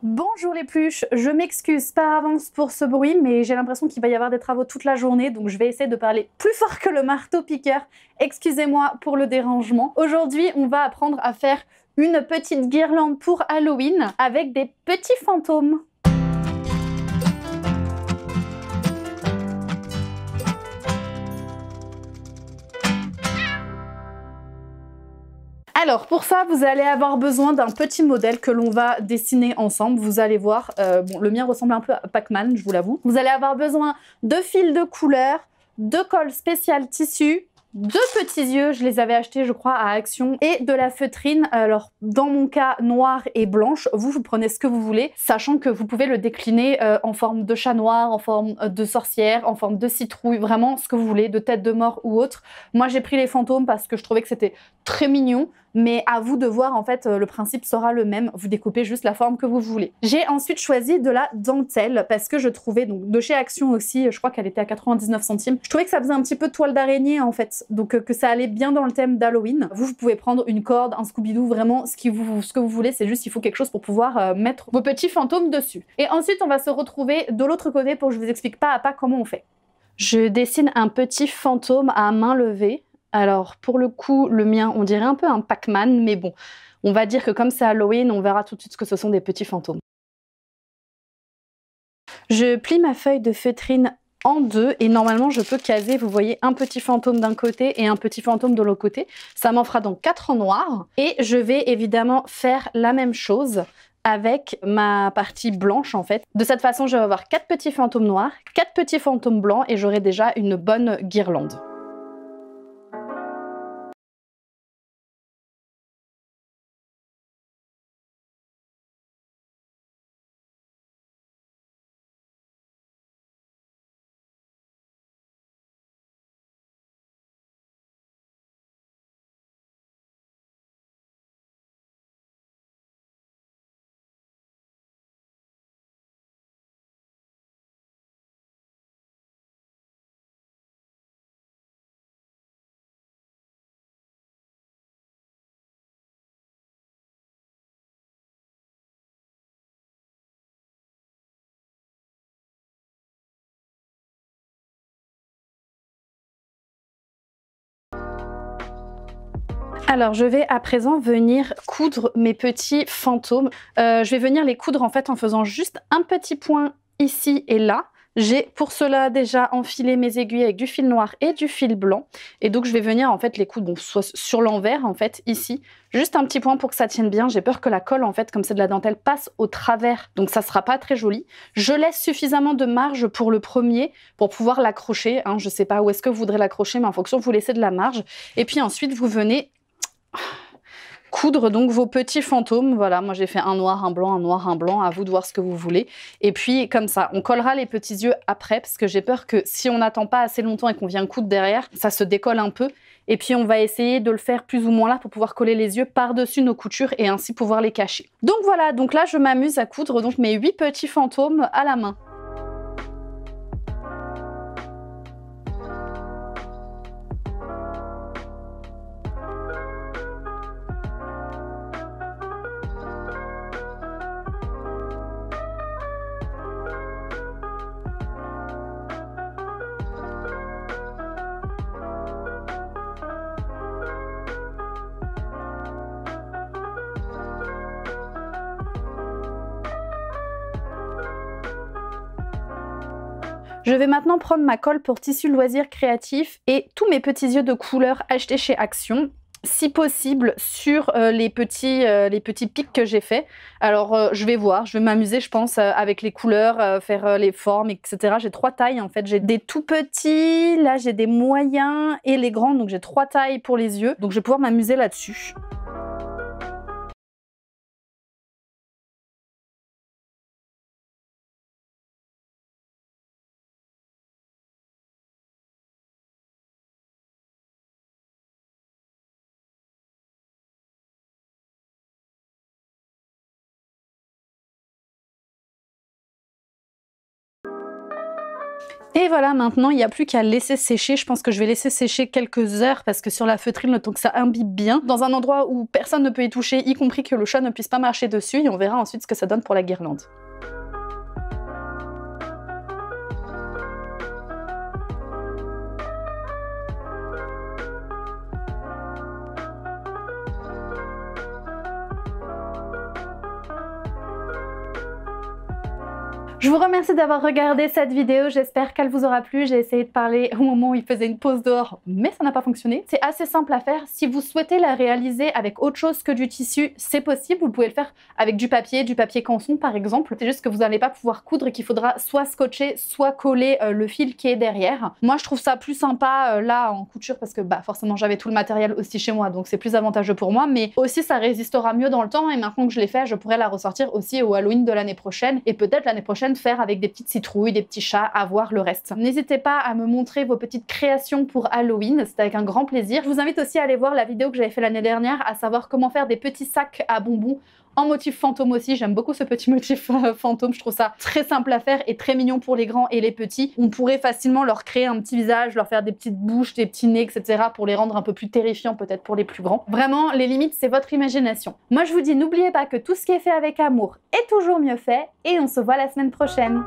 Bonjour les pluches, je m'excuse par avance pour ce bruit, mais j'ai l'impression qu'il va y avoir des travaux toute la journée, donc je vais essayer de parler plus fort que le marteau-piqueur. Excusez-moi pour le dérangement. Aujourd'hui, on va apprendre à faire une petite guirlande pour Halloween avec des petits fantômes. Alors pour ça, vous allez avoir besoin d'un petit modèle que l'on va dessiner ensemble. Vous allez voir, bon, le mien ressemble un peu à Pac-Man, je vous l'avoue. Vous allez avoir besoin de fils de couleur, de colle spécial tissu, de petits yeux, je les avais achetés je crois à Action, et de la feutrine, alors dans mon cas noire et blanche, vous prenez ce que vous voulez, sachant que vous pouvez le décliner en forme de chat noir, en forme de sorcière, en forme de citrouille, vraiment ce que vous voulez, de tête de mort ou autre. Moi j'ai pris les fantômes parce que je trouvais que c'était très mignon, mais à vous de voir, en fait, le principe sera le même, vous découpez juste la forme que vous voulez. J'ai ensuite choisi de la dentelle parce que je trouvais, donc de chez Action aussi, je crois qu'elle était à 99 centimes, je trouvais que ça faisait un petit peu toile d'araignée en fait, donc que ça allait bien dans le thème d'Halloween. Vous pouvez prendre une corde, un Scooby-Doo, vraiment ce que vous voulez, c'est juste il faut quelque chose pour pouvoir mettre vos petits fantômes dessus. Et ensuite on va se retrouver de l'autre côté pour que je vous explique pas à pas comment on fait. Je dessine un petit fantôme à main levée. Alors pour le coup, le mien, on dirait un peu un Pac-Man, mais bon, on va dire que comme c'est Halloween, on verra tout de suite que ce sont des petits fantômes. Je plie ma feuille de feutrine en deux et normalement je peux caser, vous voyez, un petit fantôme d'un côté et un petit fantôme de l'autre côté. Ça m'en fera donc 4 en noir et je vais évidemment faire la même chose avec ma partie blanche en fait. De cette façon, je vais avoir 4 petits fantômes noirs, 4 petits fantômes blancs et j'aurai déjà une bonne guirlande. Alors, je vais à présent venir coudre mes petits fantômes. Je vais venir les coudre en fait en faisant juste un petit point ici et là. J'ai pour cela déjà enfilé mes aiguilles avec du fil noir et du fil blanc. Et donc, je vais venir en fait les coudre, bon, soit sur l'envers en fait, ici. Juste un petit point pour que ça tienne bien. J'ai peur que la colle en fait, comme c'est de la dentelle, passe au travers. Donc, ça sera pas très joli. Je laisse suffisamment de marge pour le premier pour pouvoir l'accrocher. Hein. Je sais pas où est-ce que vous voudrez l'accrocher, mais en fonction, vous laissez de la marge. Et puis ensuite, vous venez coudre donc vos petits fantômes. Voilà, moi j'ai fait un noir, un blanc, un noir, un blanc, à vous de voir ce que vous voulez. Et puis comme ça, on collera les petits yeux après parce que j'ai peur que si on n'attend pas assez longtemps et qu'on vient coudre derrière, ça se décolle un peu. Et puis on va essayer de le faire plus ou moins là pour pouvoir coller les yeux par-dessus nos coutures et ainsi pouvoir les cacher. Donc voilà, donc là je m'amuse à coudre donc mes 8 petits fantômes à la main. Je vais maintenant prendre ma colle pour tissu loisirs créatifs et tous mes petits yeux de couleur achetés chez Action, si possible sur les petits pics que j'ai faits. Alors je vais voir, je vais m'amuser je pense avec les couleurs, faire les formes, etc. J'ai 3 tailles en fait, j'ai des tout petits, là j'ai des moyens et les grands, donc j'ai 3 tailles pour les yeux, donc je vais pouvoir m'amuser là-dessus. Et voilà, maintenant il n'y a plus qu'à laisser sécher. Je pense que je vais laisser sécher quelques heures parce que sur la feutrine, le temps que ça imbibe bien, dans un endroit où personne ne peut y toucher, y compris que le chat ne puisse pas marcher dessus, et on verra ensuite ce que ça donne pour la guirlande. Je vous remercie d'avoir regardé cette vidéo, j'espère qu'elle vous aura plu. J'ai essayé de parler au moment où il faisait une pause dehors, mais ça n'a pas fonctionné. C'est assez simple à faire. Si vous souhaitez la réaliser avec autre chose que du tissu, c'est possible. Vous pouvez le faire avec du papier canson par exemple. C'est juste que vous n'allez pas pouvoir coudre et qu'il faudra soit scotcher, soit coller le fil qui est derrière. Moi, je trouve ça plus sympa là en couture parce que forcément j'avais tout le matériel aussi chez moi, donc c'est plus avantageux pour moi. Mais aussi, ça résistera mieux dans le temps et maintenant que je l'ai fait, je pourrais la ressortir aussi au Halloween de l'année prochaine et peut-être l'année prochaine faire avec des petites citrouilles, des petits chats, à voir le reste. N'hésitez pas à me montrer vos petites créations pour Halloween, c'est avec un grand plaisir. Je vous invite aussi à aller voir la vidéo que j'avais fait l'année dernière, à savoir comment faire des petits sacs à bonbons en motif fantôme aussi. J'aime beaucoup ce petit motif fantôme, je trouve ça très simple à faire et très mignon pour les grands et les petits. On pourrait facilement leur créer un petit visage, leur faire des petites bouches, des petits nez, etc. pour les rendre un peu plus terrifiants peut-être pour les plus grands. Vraiment, les limites, c'est votre imagination. Moi, je vous dis, n'oubliez pas que tout ce qui est fait avec amour est toujours mieux fait et on se voit la semaine prochaine.